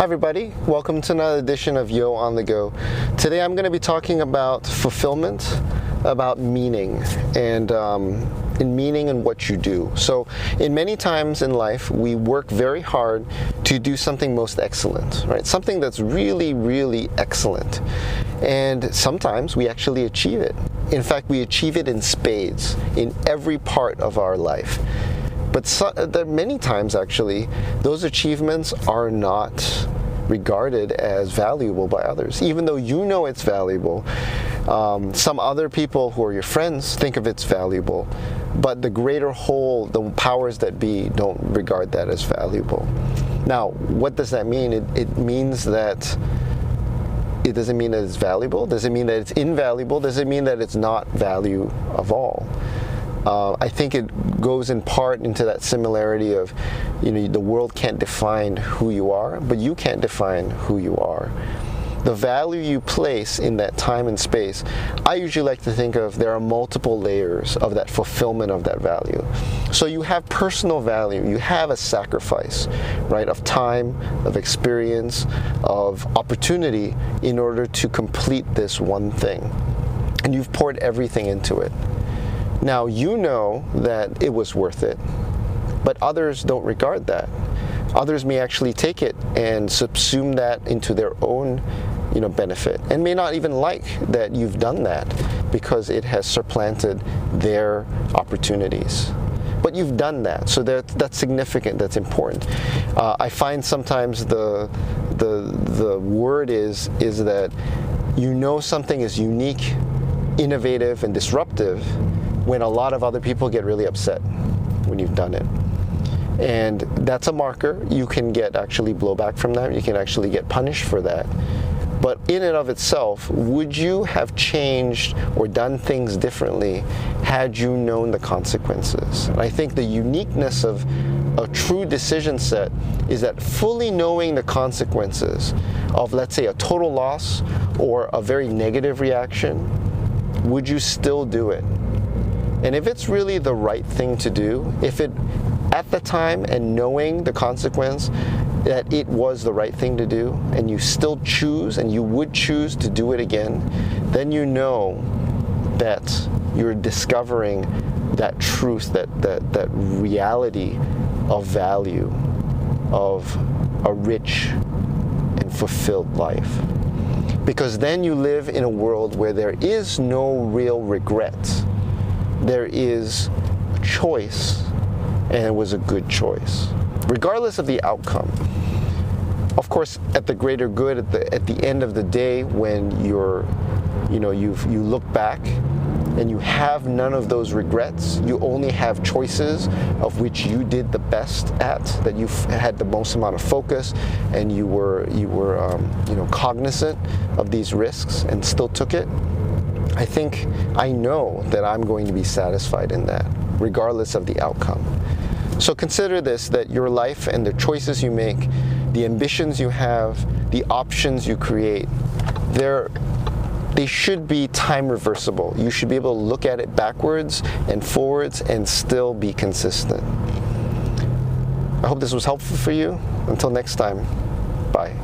Hi everybody, welcome to another edition of Yo on the Go. Today I'm going to be talking about fulfillment, about meaning, and in meaning and what you do. So in many times in life we work very hard to do something most excellent, right? Something that's really, really excellent. And sometimes we actually achieve it. In fact, we achieve it in spades in every part of our life. But there are many times, actually, those achievements are not regarded as valuable by others. Even though you know it's valuable, some other people who are your friends think of it's valuable, but the greater whole, the powers that be, don't regard that as valuable. Now, what does that mean? It means that it doesn't mean that it's valuable. Does it mean that it's invaluable? Does it mean that it's not value of all? I think it goes in part into that similarity of, the world can't define who you are, but you can't define who you are. The value you place in that time and space, I usually like to think of there are multiple layers of that fulfillment of that value. So you have personal value, you have a sacrifice, right, of time, of experience, of opportunity in order to complete this one thing. And you've poured everything into it. Now, you know that it was worth it, but others don't regard that. Others may actually take it and subsume that into their own, benefit, and may not even like that you've done that because it has supplanted their opportunities. But you've done that, so that's significant, that's important. I find sometimes the word is that something is unique, innovative, and disruptive when a lot of other people get really upset when you've done it. And that's a marker. You can get actually blowback from that. You can actually get punished for that. But in and of itself, would you have changed or done things differently had you known the consequences? And I think the uniqueness of a true decision set is that fully knowing the consequences of, let's say, a total loss or a very negative reaction, would you still do it? And if it's really the right thing to do, if it, at the time and knowing the consequence, that it was the right thing to do, and you still choose, and you would choose to do it again, then you know that you're discovering that truth, that reality of value, of a rich and fulfilled life. Because then you live in a world where there is no real regret. There is choice, and it was a good choice, regardless of the outcome. Of course, at the greater good, at the end of the day, when you look back and you have none of those regrets, you only have choices of which you did the best at, that you had the most amount of focus, and you were cognizant of these risks and still took it. I know that I'm going to be satisfied in that, regardless of the outcome. So consider this, that your life and the choices you make, the ambitions you have, the options you create, they should be time reversible. You should be able to look at it backwards and forwards and still be consistent. I hope this was helpful for you. Until next time, bye.